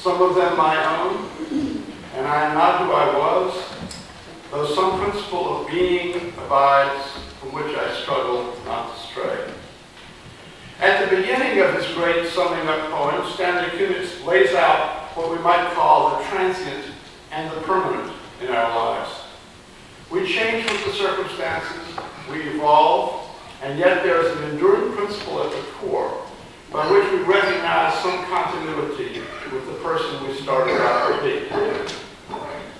some of them my own, and I am not who I was, though some principle of being abides from which I struggle not to stray. At the beginning of his great summing up poem, Stanley Kunitz lays out what we might call the transient and the permanent in our lives. We change with the circumstances, we evolve, and yet there is an enduring principle at the core by which we recognize some continuity with the person we started out to be.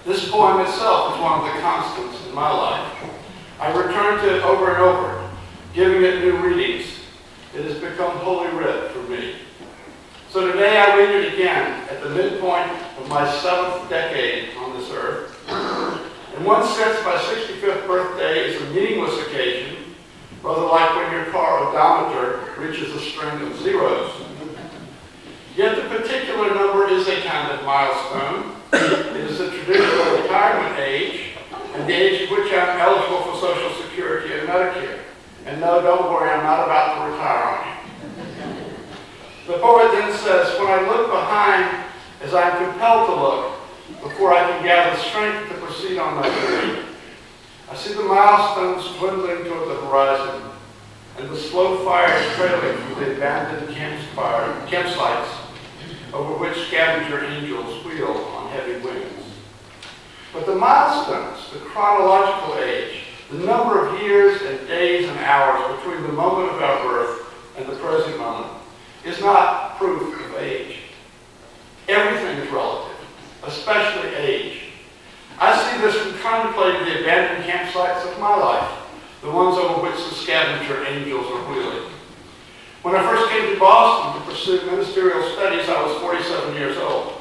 This poem itself is one of the constants in my life. I return to it over and over, giving it new readings. It has become holy writ for me. So today I read it again at the midpoint of my 7th decade on this earth. In one sense, my 65th birthday is a meaningless occasion, rather like when your car odometer reaches a string of zeros. Yet the particular number is a kind of milestone. It is the traditional retirement age, and the age at which I'm eligible for Social Security and Medicare. And no, don't worry, I'm not about to retire on you. The poet then says, when I look behind as I'm compelled to look, before I can gather strength to proceed on my journey, I see the milestones dwindling toward the horizon, and the slow fires trailing from the abandoned campsites over which scavenger angels wheel on heavy wings. But the milestones, the chronological age, the number of years and days and hours between the moment of our birth and the present moment, is not proof of age. Everything is relative, especially age. I see this from contemplating the abandoned campsites of my life, the ones over which the scavenger angels are wheeling. When I first came to Boston to pursue ministerial studies, I was 47 years old.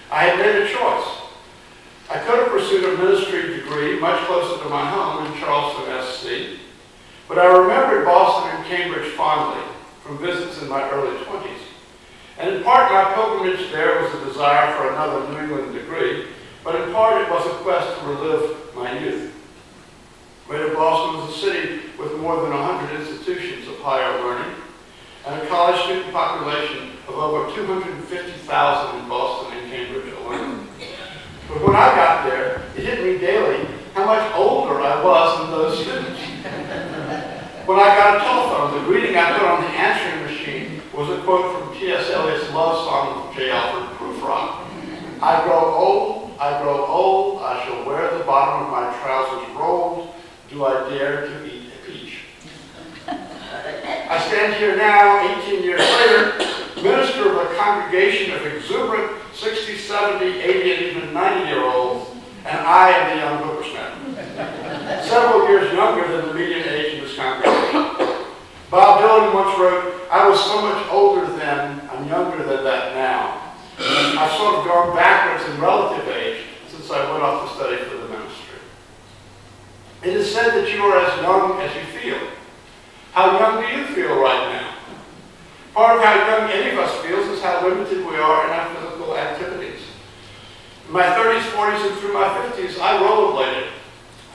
I had made a choice. I could have pursued a ministry degree much closer to my home in Charleston, SC, but I remembered Boston and Cambridge fondly from visits in my early 20s. And in part, my pilgrimage there was a desire for another New England degree, but in part it was a quest to relive my youth. Greater Boston was a city with more than 100 institutions of higher learning, and a college student population of over 250,000 in Boston and Cambridge alone. But when I got there, it hit me daily how much older I was than those students. When I got a telephone, the greeting I put on the answering machine was a quote from T.S. Eliot's love song of J. Alfred Prufrock. I grow old, I shall wear the bottom of my trousers rolled. Do I dare to eat a peach? I stand here now, 18 years later, minister of a congregation of exuberant 60, 70, 80, and even 90-year-olds, and I am the young whippersnapper. Several years younger than the median age in this congregation. Bob Dylan once wrote, I was so much older then, I'm younger than that now. I've sort of gone backwards in relative age since I went off to study for the ministry. It is said that you are as young as you feel. How young do you feel right now? Part of how young any of us feels is how limited we are in our physical activities. In my 30s, 40s, and through my 50s, I rollerbladed.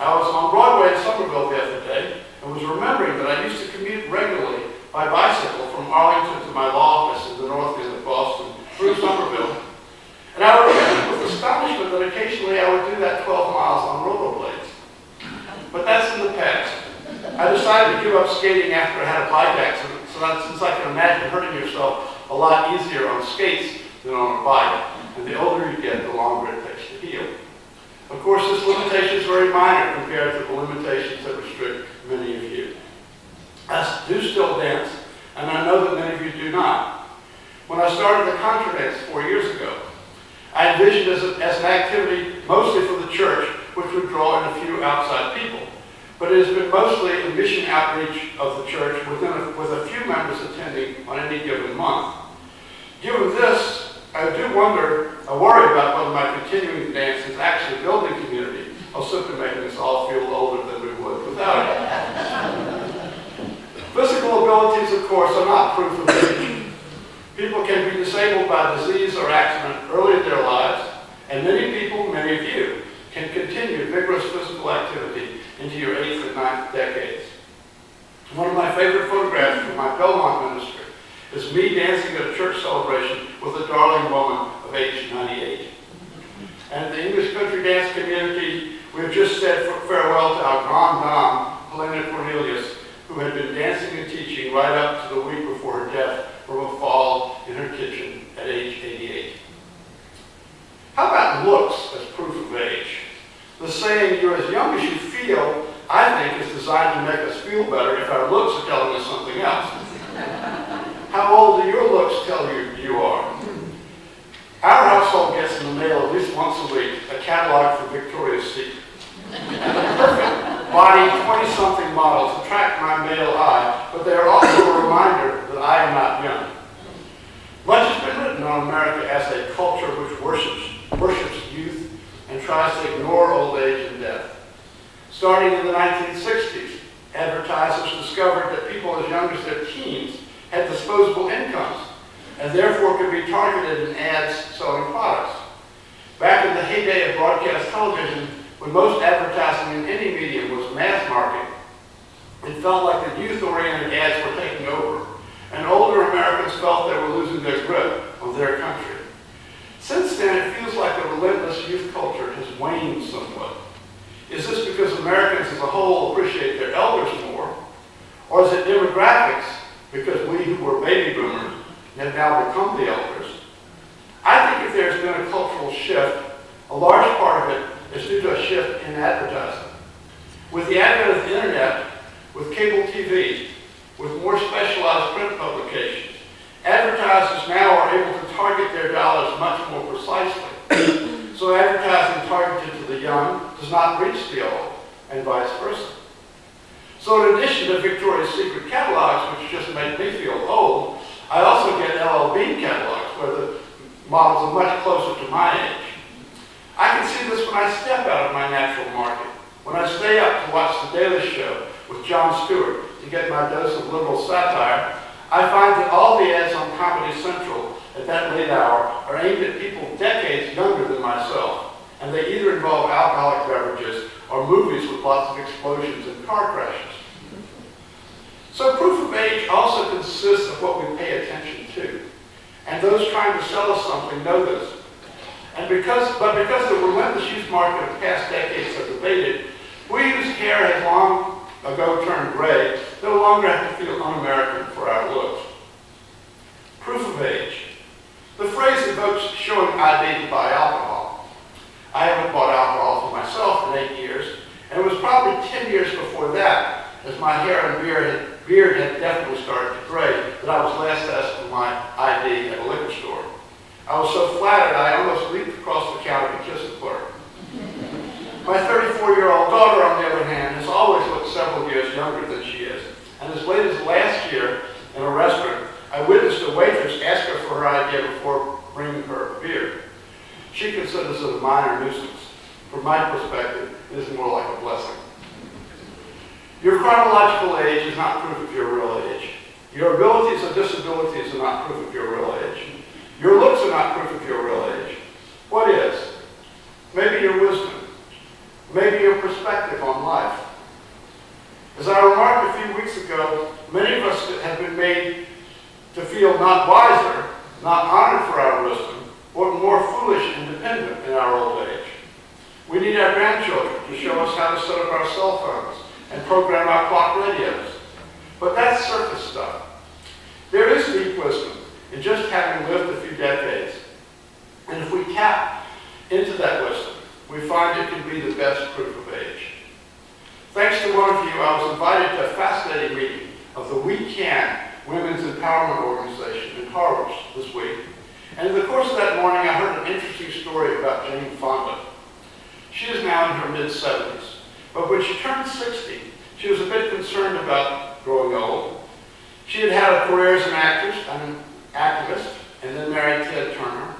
I was on Broadway in Somerville the other day and was remembering that I used to commute regularly by bicycle from Arlington to my law office in the north end of Boston through Somerville. And I remember with astonishment that occasionally I would do that 12 miles on rollerblades. But that's in the past. I decided to give up skating after I had a bike accident, since I can imagine hurting yourself a lot easier on skates than on a bike. And the older you get, the longer it takes to heal. Of course, this limitation is very minor compared to the limitations that restrict many of you. I do still dance, and I know that many of you do not. When I started the contra dance 4 years ago, I envisioned it as an activity mostly for the church, which would draw in a few outside people. But it has been mostly a mission outreach of the church with a few members attending on any given month. Given this, I worry about whether my continuing to dance is actually building community or simply making us all feel older than we would without it. Physical abilities, of course, are not proof of age. People can be disabled by disease or accident early in their lives, and many people, many of you, can continue vigorous physical activity into your 8th and 9th decades. One of my favorite photographs from my Belmont ministry is me dancing at a church celebration with a darling woman of age said farewell to our grand dame, Helena Cornelius, who had been dancing and teaching right up to the week before her death from a fall in her kitchen at age 88. How about looks as proof of age? The saying, "you're as young as you feel," I think is designed to make us feel better if our looks are telling us something else. How old do your looks tell you you are? Our household gets in the mail at least once a week a catalog for Victoria's Secret. And the perfect body 20-something models attract my male eye, but they are also a reminder that I am not young. Much has been written on America as a culture which worships youth and tries to ignore old age and death. Starting in the 1960s, advertisers discovered that people as young as their teens had disposable incomes and therefore could be targeted in ads selling products. Back in the heyday of broadcast television, when most advertising in any medium was mass marketing, it felt like the youth-oriented ads were taking over, and older Americans felt they were losing their grip on their country. Since then, it feels like the relentless youth culture has waned somewhat. Is this because Americans as a whole appreciate their elders more? Or is it demographics, because we who were baby boomers have now become the elders? I think if there's been a cultural shift, a large part of it is due to a shift in advertising. With the advent of the internet, with cable TV, with more specialized print publications, advertisers now are able to target their dollars much more precisely. So advertising targeted to the young does not reach the old, and vice versa. So in addition to Victoria's Secret catalogs, which just make me feel old, I also get LL Bean catalogs where the models are much closer to my age. I can see this when I step out of my natural market, when I stay up to watch The Daily Show with Jon Stewart to get my dose of liberal satire. I find that all the ads on Comedy Central at that late hour are aimed at people decades younger than myself, and they either involve alcoholic beverages or movies with lots of explosions and car crashes. So proof of age also consists of what we pay attention to, and those trying to sell us something know this. Because the relentless youth market of past decades have debated, we whose hair has long ago turned gray no longer have to feel un-American for our looks. Proof of age. The phrase evokes showing ID to buy alcohol. I haven't bought alcohol for myself in 8 years, and it was probably 10 years before that, as my hair and beard had definitely started to gray, that I was last asked for my ID at a liquor store. I was so flattered I almost leaped across the counter to kiss the clerk. My 34-year-old daughter, on the other hand, has always looked several years younger than she is, and as late as last year in a restaurant, I witnessed a waitress ask her for her ID before bringing her a beer. She considers it a minor nuisance. From my perspective, it is more like a blessing. Your chronological age is not proof of your real age. Your abilities or disabilities are not proof of your real age. Your looks are not proof of your real age. What is? Maybe your wisdom. Maybe your perspective on life. As I remarked a few weeks ago, many of us have been made to feel not wiser, not honored for our wisdom, but more foolish and dependent in our old age. We need our grandchildren to show us how to set up our cell phones and program our clock radios. But that's surface stuff. There is deep wisdom in just having lived a few decades. And if we tap into that wisdom, we find it can be the best proof of age. Thanks to one of you, I was invited to a fascinating meeting of the We Can Women's Empowerment Organization in Harwich this week. And in the course of that morning, I heard an interesting story about Jane Fonda. She is now in her mid-70s, but when she turned 60, she was a bit concerned about growing old. She had had a career as an activist, and then married Ted Turner.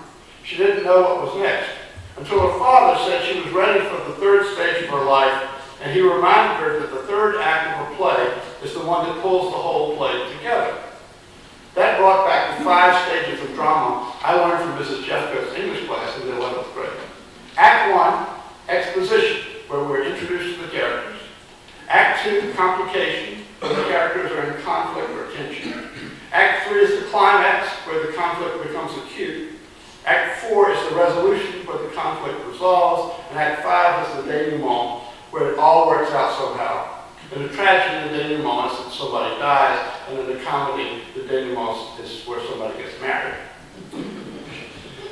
She didn't know what was next, until her father said she was ready for the third stage of her life, and he reminded her that the third act of her play is the one that pulls the whole play together. That brought back the 5 stages of drama I learned from Mrs. Jeffco's English class in the 11th grade. Act 1, exposition, where we're introduced to the characters. Act 2, complication, where the characters are in conflict or tension. Act 3 is the climax, where the conflict becomes acute. Act 4 is the resolution, where the conflict resolves. And Act 5 is the denouement, where it all works out somehow. In a tragedy, the denouement is that somebody dies, and in a comedy, the denouement is where somebody gets married.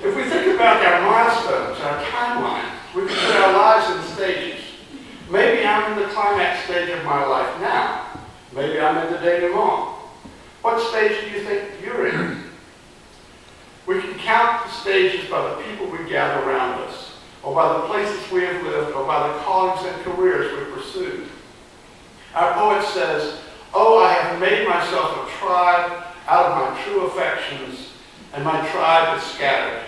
If we think about our milestones, our timelines, we can put our lives in stages. Maybe I'm in the climax stage of my life now. Maybe I'm in the denouement. What stage do you think you're in? We can count the stages by the people we gather around us, or by the places we have lived, or by the callings and careers we pursued. Our poet says, "Oh, I have made myself a tribe out of my true affections, and my tribe is scattered.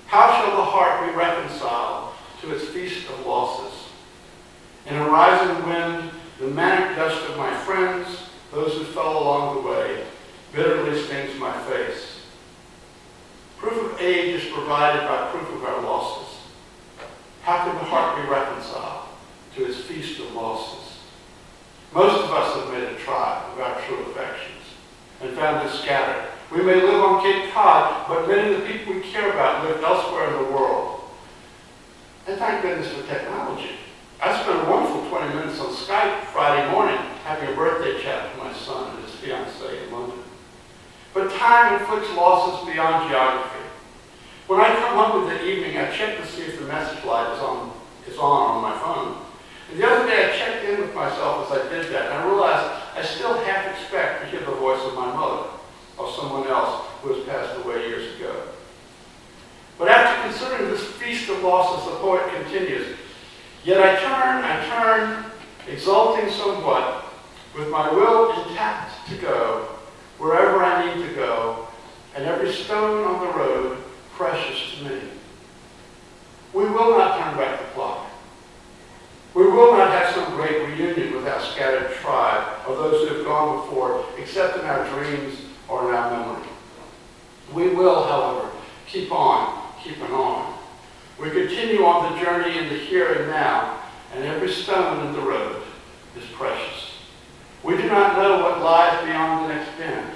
How shall the heart be reconciled to its feast of losses? In a rising wind, the manic dust of my friends, those who fell along the way, bitterly stings my face." Proof of age is provided by proof of our losses. How can the heart be reconciled to its feast of losses? Most of us have made a tribe of our true affections and found it scattered. We may live on Cape Cod, but many of the people we care about live elsewhere in the world. And thank goodness for technology. I spent a wonderful 20 minutes on Skype Friday morning having a birthday chat with my son and his fiancée in London. But time inflicts losses beyond geography. When I come home in the evening, I check to see if the message light is on my phone. And the other day, I checked in with myself as I did that, and I realized I still half expect to hear the voice of my mother or someone else who has passed away years ago. But after considering this feast of losses, the poet continues, "Yet I turn, exulting somewhat, with my will intact to go, wherever I need to go, and every stone on the road precious to me." We will not turn back the clock. We will not have some great reunion with our scattered tribe or those who have gone before, except in our dreams or in our memory. We will, however, keep on keeping on. We continue on the journey in the here and now, and every stone in the road is precious. We do not know what lies beyond the next bend.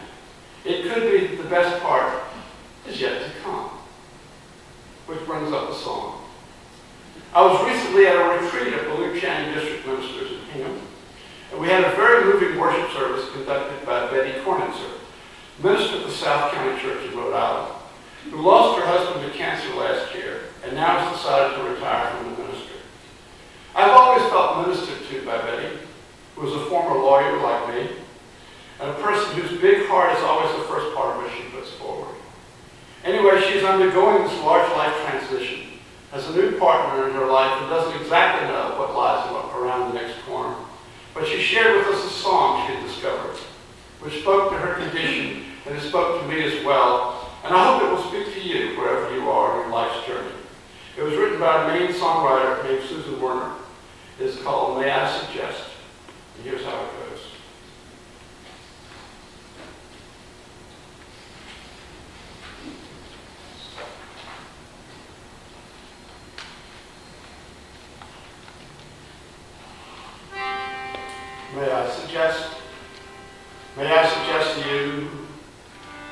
It could be that the best part is yet to come. Which brings up a song. I was recently at a retreat at Blue Channing District Ministers in Hingham, and we had a very moving worship service conducted by Betty Cornitzer, minister of the South County Church in Rhode Island, who lost her husband to cancer last year and now has decided to retire from the ministry. I've always felt ministered to by Betty, who is a former lawyer like me, and a person whose big heart is always the first part of what she puts forward. Anyway, she's undergoing this large life transition, has a new partner in her life, and doesn't exactly know what lies around the next corner. But she shared with us a song she had discovered, which spoke to her condition, and it spoke to me as well. And I hope it will speak to you wherever you are in your life's journey. It was written by a Maine songwriter named Susan Werner. It is called "May I Suggest?" And here's how it goes. May I suggest to you,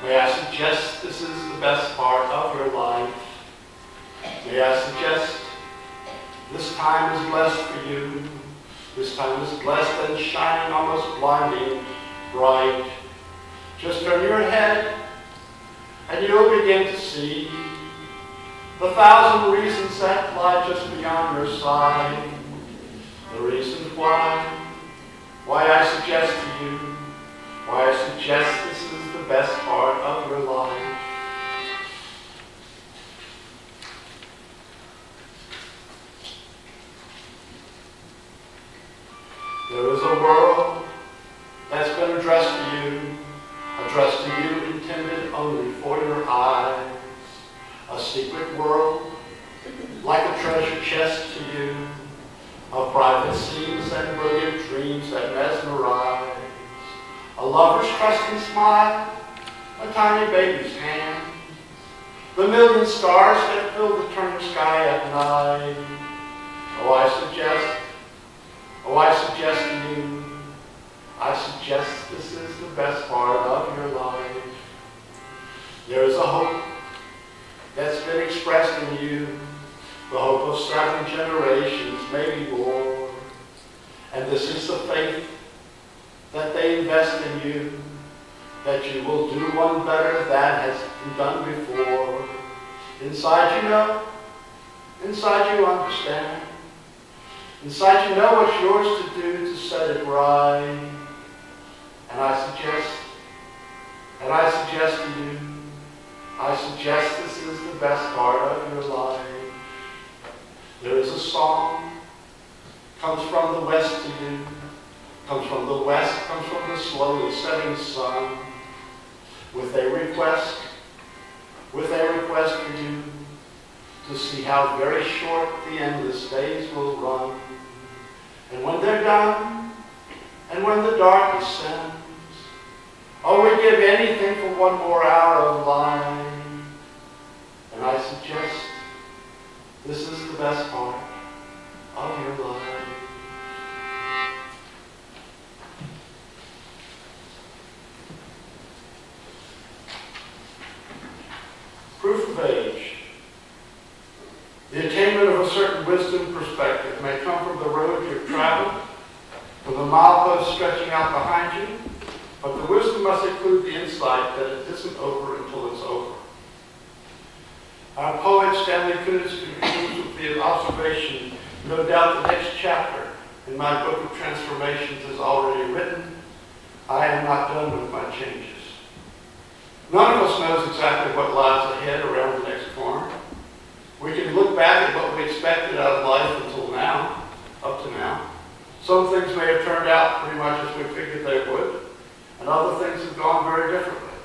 may I suggest this is the best part of your life. May I suggest this time is blessed for you. This time is blessed and shining almost blinding bright. Just turn your head and you'll begin to see the 1,000 reasons that lie just beyond your sight. The reasons why I suggest to you, why I suggest this is the best part of your life. There is a world that's been addressed to you intended only for your eyes. A secret world, like a treasure chest to you, of private scenes and brilliant dreams that mesmerize. A lover's trusting smile, a tiny baby's hand, the million stars that fill the turning sky at night. I suggest to you, I suggest this is the best part of your life. There is a hope that's been expressed in you, the hope of 7 generations, maybe more. And this is the faith that they invest in you, that you will do one better than has been done before. Inside you know, inside you understand, inside you know what's yours to do to set it right. And I suggest to you, I suggest this is the best part of your life. There is a song, comes from the west to you, comes from the west, comes from the slowly setting sun, with a request for you to see how very short the endless days will run. And when they're done, and when the darkness sends, oh, we give anything for one more hour of life. And I suggest this is the best part of your life. Proof of age. The attainment of a certain wisdom perspective may come from the road you've traveled, from the milepost stretching out behind you, but the wisdom must include the insight that it isn't over until it's over. Our poet Stanley Kunitz concludes with the observation, no doubt the next chapter in my book of transformations is already written. I am not done with my changes. None of us knows exactly what lies ahead around the next corner. We can look back at what we expected out of life until now, up to now. Some things may have turned out pretty much as we figured they would, and other things have gone very differently.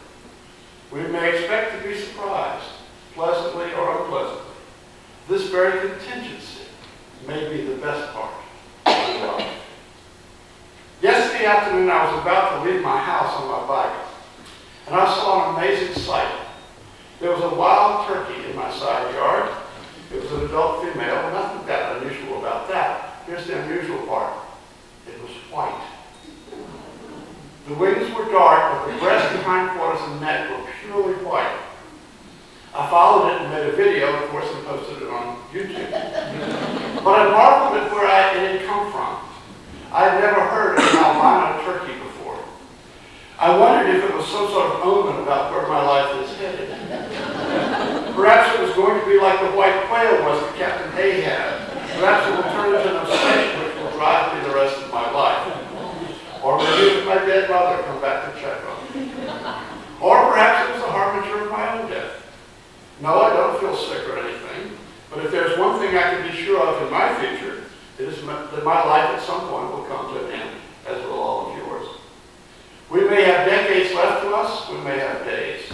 We may expect to be surprised, pleasantly or unpleasantly. This very contingency may be the best part of your life. Yesterday afternoon, I was about to leave my house on my bike, and I saw an amazing sight. There was a wild turkey in my side yard. It was an adult female, nothing that unusual about that. Here's the unusual part. It was white. The wings were dark, but the breast and hindquarters and neck were purely white. I followed it and made a video, of course, and posted it on YouTube. But I marveled at where it had come from. I had never heard of an albino turkey before. I wondered if it was some sort of omen about where my life is headed. Perhaps it was going to be like the white quail was to Captain Ahab. Perhaps it will turn into an obsession which will drive me the rest of my life. Or maybe if my dead mother come back to check on me. Or perhaps it was a harbinger of my own death. No, I don't feel sick or anything. But if there's one thing I can be sure of in my future, it is that my life at some point will come to an end, as will all of yours. We may have decades left to us, we may have days.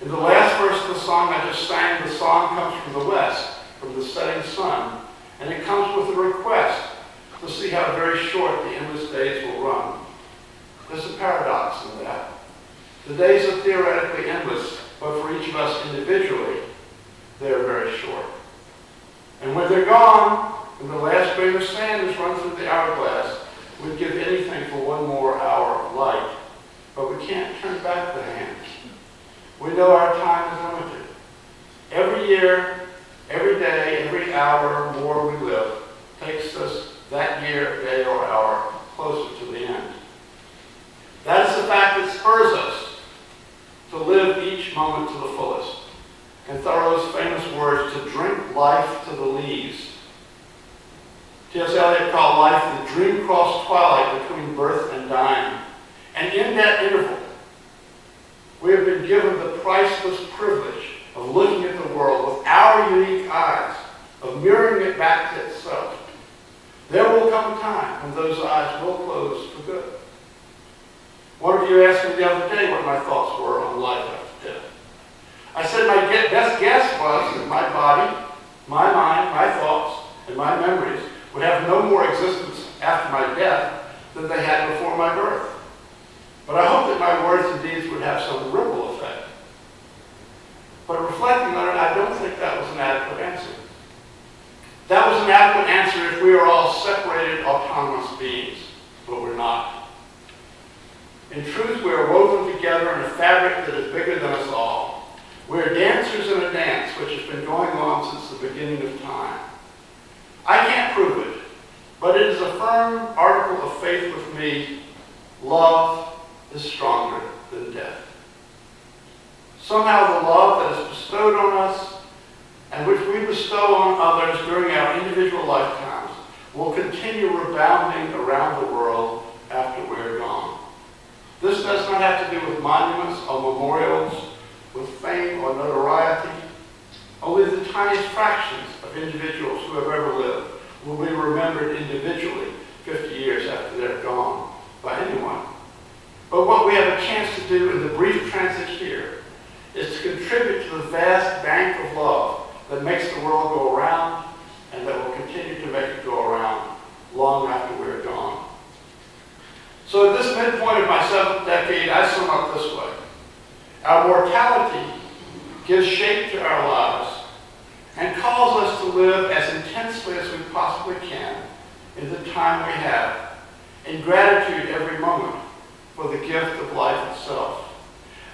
In the last verse of the song I just sang, the song comes from the west, from the setting sun, and it comes with a request to see how very short the endless days will run. There's a paradox in that. The days are theoretically endless, but for each of us individually, they're very short. And when they're gone, and the last grain of sand has run through the hourglass, we'd give anything for one more hour of light. But we can't turn back the hands. We know our time is limited. Every year, every day, every hour more we live takes us that year, day, or hour closer to the end. That is the fact that spurs us to live each moment to the fullest. In Thoreau's famous words, to drink life to the lees. T.S. Eliot called life the dream-crossed twilight between birth and dying. And in that interval, we have been given the priceless privilege of looking at the world with our unique eyes, of mirroring it back to itself. There will come a time when those eyes will close for good. One of you asked me the other day what my thoughts were on life after death. I said my best guess was that my body, my mind, my thoughts, and my memories would have no more existence after my death than they had before my birth. But I hope that my words and deeds would have some ripple effect. But reflecting on it, I don't think that was an adequate answer. That was an adequate answer if we are all separated, autonomous beings, but we're not. In truth, we are woven together in a fabric that is bigger than us all. We are dancers in a dance which has been going on since the beginning of time. I can't prove it, But it is a firm article of faith with me: love is stronger than death. Somehow the love that is bestowed on us and which we bestow on others during our individual lifetimes will continue rebounding around the world after we're gone. This does not have to do with monuments or memorials, with fame or notoriety. Only the tiniest fractions of individuals who have ever lived will be remembered individually 50 years after they're gone by anyone. But what we have a chance to do in the brief transit here is to contribute to the vast bank of love that makes the world go around and that will continue to make it go around long after we're gone. So at this midpoint of my 7th decade, I sum up this way. Our mortality gives shape to our lives and calls us to live as intensely as we possibly can in the time we have, in gratitude every moment for the gift of life itself.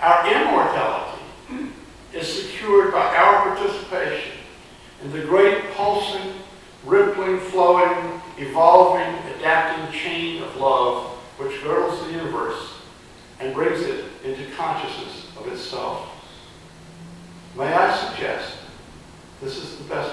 Our immortality is secured by our participation in the great pulsing, rippling, flowing, evolving, adapting chain of love which girdles the universe and brings it into consciousness of itself. May I suggest this is the best